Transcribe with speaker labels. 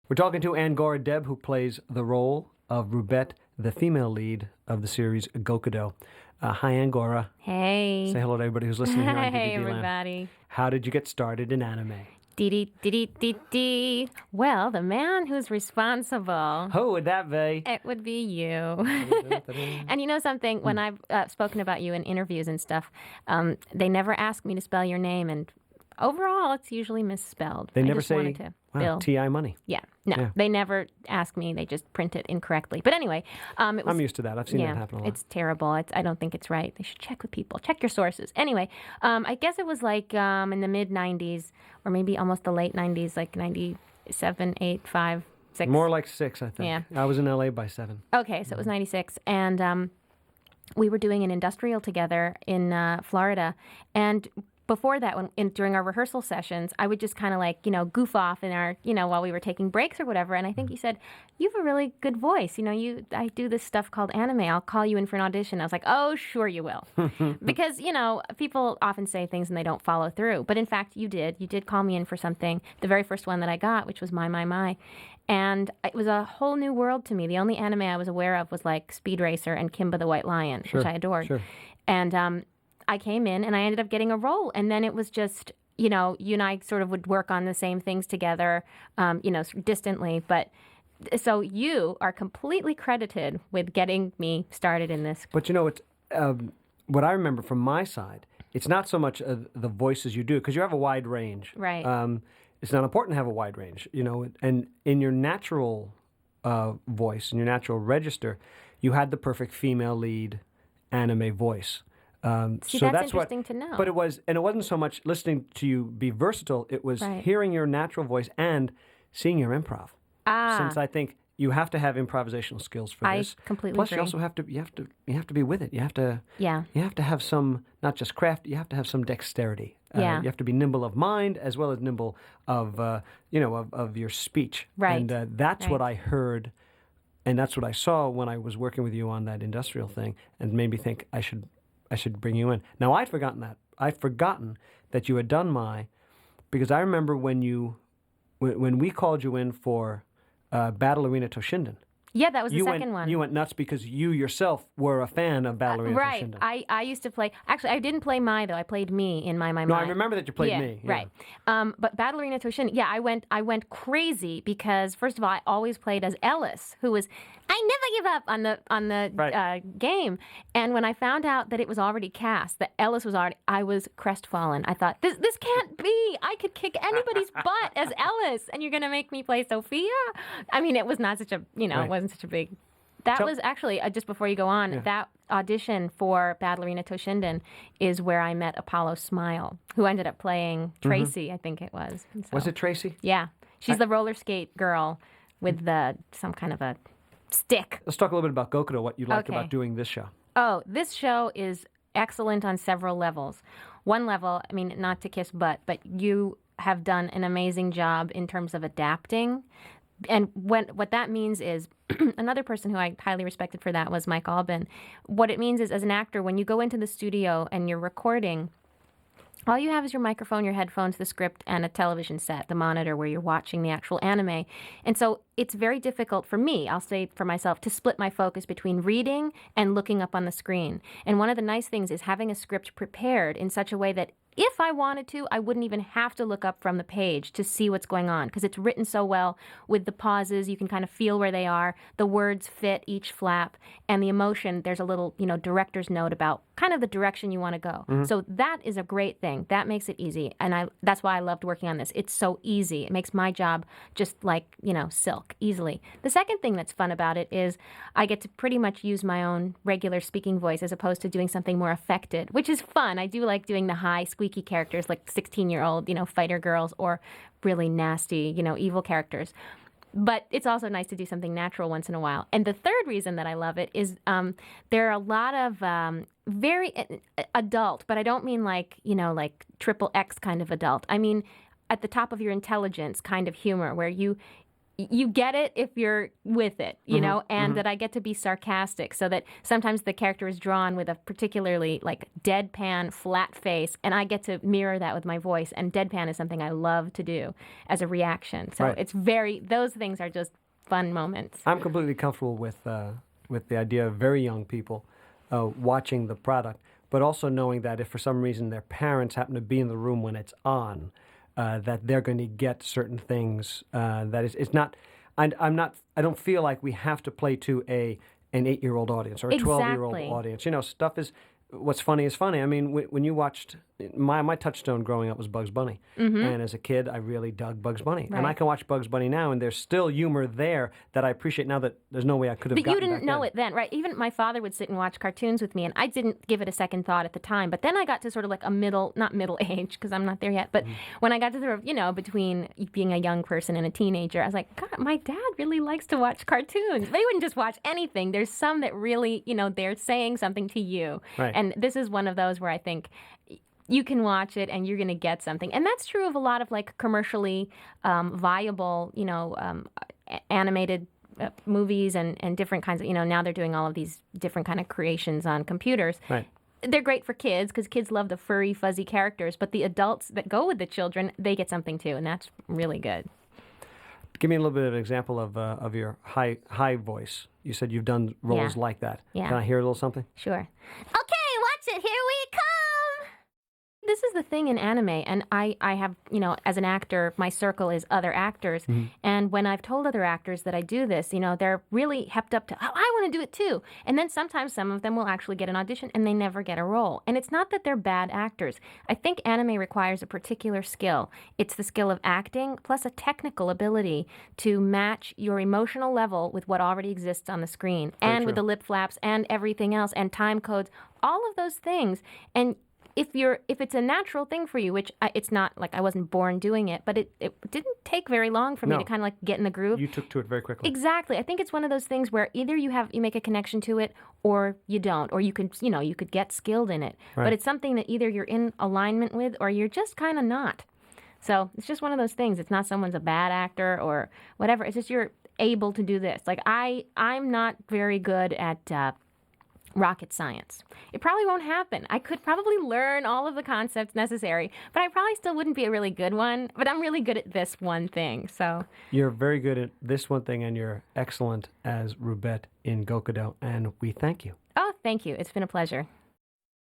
Speaker 1: We're talking to Angora Deb, who plays the role of Rubette, the female lead of the series Gokudo. Hi, Angora.
Speaker 2: Hey.
Speaker 1: Say hello to everybody who's listening here on
Speaker 2: Hey,
Speaker 1: DVD Land.
Speaker 2: everybody.
Speaker 1: How did you get started in anime?
Speaker 2: Dee dee dee dee. Well, the man who's responsible.
Speaker 1: Who would that be?
Speaker 2: It would be you. And you know something? When I've spoken about you in interviews and stuff, they never ask me to spell your name, and overall, it's usually misspelled.
Speaker 1: They
Speaker 2: I
Speaker 1: never
Speaker 2: just
Speaker 1: say,
Speaker 2: wanted to
Speaker 1: wow,
Speaker 2: Bill.
Speaker 1: T.I. money.
Speaker 2: Yeah. No,
Speaker 1: Yeah.
Speaker 2: they never ask me. They just print it incorrectly. But anyway, it was,
Speaker 1: I'm used to that. I've seen that happen a lot.
Speaker 2: it's terrible. I don't think it's right. They should check with people. Check your sources. Anyway, I guess it was like in the mid-'90s or maybe almost the late 90s, like 97, 8, 5, 6.
Speaker 1: More like 6, I think.
Speaker 2: Yeah.
Speaker 1: I was in L.A. by 7.
Speaker 2: Okay, so it was 96. And we were doing an industrial together in Florida. And before that, during our rehearsal sessions, I would just kind of like, goof off in our, while we were taking breaks or whatever. And I think you said, you have a really good voice. I do this stuff called anime. I'll call you in for an audition. I was like, oh, sure you will. Because, people often say things and they don't follow through. But in fact, you did. You did call me in for something, the very first one that I got, which was My. And it was a whole new world to me. The only anime I was aware of was like Speed Racer and Kimba the White Lion, which I adored.
Speaker 1: Sure.
Speaker 2: And I came in and I ended up getting a role. And then it was just, you and I sort of would work on the same things together, distantly. But so you are completely credited with getting me started in this.
Speaker 1: But it's what I remember from my side, it's not so much the voices you do, because you have a wide range.
Speaker 2: Right.
Speaker 1: It's not important to have a wide range, and in your natural voice, in your natural register, you had the perfect female lead anime voice.
Speaker 2: See,
Speaker 1: so
Speaker 2: that's
Speaker 1: what,
Speaker 2: interesting to know.
Speaker 1: But it wasn't so much listening to you be versatile, it was hearing your natural voice and seeing your improv. Since I think you have to have improvisational skills for this.
Speaker 2: I completely
Speaker 1: Plus,
Speaker 2: agree.
Speaker 1: you also have to be with it. You have to have some, not just craft. You have to have some dexterity. You have to be nimble of mind as well as nimble of of your speech.
Speaker 2: Right.
Speaker 1: And that's what I heard, and that's what I saw when I was working with you on that industrial thing, and made me think I should bring you in. Now I'd forgotten that. I'd forgotten that you had done because I remember when we called you in for Battle Arena Toshinden.
Speaker 2: Yeah, that was the second one.
Speaker 1: You went nuts because you yourself were a fan of Battle Arena Toshinden.
Speaker 2: Right. I used to play. Actually, I didn't play Mai, though. I played Me in My.
Speaker 1: No, I remember that you played Me. Yeah.
Speaker 2: Right. But Battle Arena Toshinden, I went crazy because, first of all, I always played as Ellis, who was, I never give up on the game. And when I found out that it was already cast, that Ellis was already, I was crestfallen. I thought, this can't be. I could kick anybody's butt as Ellis, and you're going to make me play Sophia? I mean, it was not such a, it wasn't such a big... That was actually, just before you go on, that audition for Battle Arena Toshinden is where I met Apollo Smile, who ended up playing Tracy, I think it was. So,
Speaker 1: was it Tracy?
Speaker 2: Yeah. She's the roller skate girl with some kind of a stick.
Speaker 1: Let's talk a little bit about Gokudo, what you liked about doing this show.
Speaker 2: Oh, this show is excellent on several levels. One level, I mean, not to kiss butt, but you have done an amazing job in terms of adapting. And what that means is, another person who I highly respected for that was Mike Albin. What it means is, as an actor, when you go into the studio and you're recording, all you have is your microphone, your headphones, the script, and a television set, the monitor where you're watching the actual anime. And so it's very difficult for me, I'll say for myself, to split my focus between reading and looking up on the screen. And one of the nice things is having a script prepared in such a way that if I wanted to, I wouldn't even have to look up from the page to see what's going on, because it's written so well with the pauses. You can kind of feel where they are. The words fit each flap, and the emotion, there's a little, director's note about kind of the direction you want to go. So that is a great thing. That makes it easy, and that's why I loved working on this. It's so easy. It makes my job just like, silk, easily. The second thing that's fun about it is I get to pretty much use my own regular speaking voice as opposed to doing something more affected, which is fun. I do like doing the high, squeaky characters like 16-year-old, fighter girls, or really nasty, evil characters. But it's also nice to do something natural once in a while. And the third reason that I love it is there are a lot of very adult, but I don't mean like triple X kind of adult. I mean at the top of your intelligence kind of humor where you you get it if you're with it, you know, and that I get to be sarcastic, so that sometimes the character is drawn with a particularly like deadpan, flat face, and I get to mirror that with my voice. And deadpan is something I love to do as a reaction. So
Speaker 1: Right.
Speaker 2: it's those things are just fun moments.
Speaker 1: I'm completely comfortable with the idea of very young people watching the product, but also knowing that if for some reason their parents happen to be in the room when it's on, that they're going to get certain things. That is, it's not. I'm not. I don't feel like we have to play to an 8-year-old audience or a 12-year-old
Speaker 2: Exactly.
Speaker 1: audience. You know, stuff is. What's funny is funny. I mean, when you watched my touchstone growing up was Bugs Bunny, and as a kid, I really dug Bugs Bunny, and I
Speaker 2: Right.
Speaker 1: can watch Bugs Bunny now, and there's still humor there that I appreciate now that there's no way I could have
Speaker 2: But you
Speaker 1: gotten
Speaker 2: didn't
Speaker 1: back
Speaker 2: know
Speaker 1: then.
Speaker 2: it then, right? Even my father would sit and watch cartoons with me, and I didn't give it a second thought at the time. But then I got to sort of like not middle age, because I'm not there yet. But when I got to sort of, between being a young person and a teenager, I was like, God, my dad really likes to watch cartoons. They wouldn't just watch anything. There's some that really, they're saying something to you.
Speaker 1: Right.
Speaker 2: And this is one of those where I think you can watch it and you're going to get something. And that's true of a lot of like commercially viable, animated movies and different kinds of, now they're doing all of these different kind of creations on computers.
Speaker 1: Right.
Speaker 2: They're great for kids because kids love the furry, fuzzy characters, but the adults that go with the children, they get something too, and that's really good.
Speaker 1: Give me a little bit of an example of your high voice. You said you've done roles
Speaker 2: Yeah.
Speaker 1: like that.
Speaker 2: Yeah.
Speaker 1: Can I hear a little something?
Speaker 2: Sure. Okay, watch it. Here we come. This is the thing in anime, and I have, as an actor, my circle is other actors. And when I've told other actors that I do this, they're really hepped up to, oh, I want to do it too. And then sometimes some of them will actually get an audition and they never get a role. And it's not that they're bad actors. I think anime requires a particular skill. It's the skill of acting plus a technical ability to match your emotional level with what already exists on the screen, and with
Speaker 1: true.
Speaker 2: the lip flaps and everything else and time codes, all of those things. And if it's a natural thing for you, which it's not, like I wasn't born doing it, but it didn't take very long for me
Speaker 1: No.
Speaker 2: to kind of like get in the groove.
Speaker 1: You took to it very quickly.
Speaker 2: Exactly. I think it's one of those things where either you make a connection to it or you don't, or you could get skilled in it.
Speaker 1: Right.
Speaker 2: But it's something that either you're in alignment with or you're just kind of not. So it's just one of those things. It's not someone's a bad actor or whatever. It's just you're able to do this. Like I'm not very good at rocket science. It probably won't happen. I could probably learn all of the concepts necessary, but I probably still wouldn't be a really good one. But I'm really good at this one thing. So
Speaker 1: You're very good at this one thing, and you're excellent as Rubette in Gokudo, and we thank you.
Speaker 2: oh, thank you. It's been a pleasure.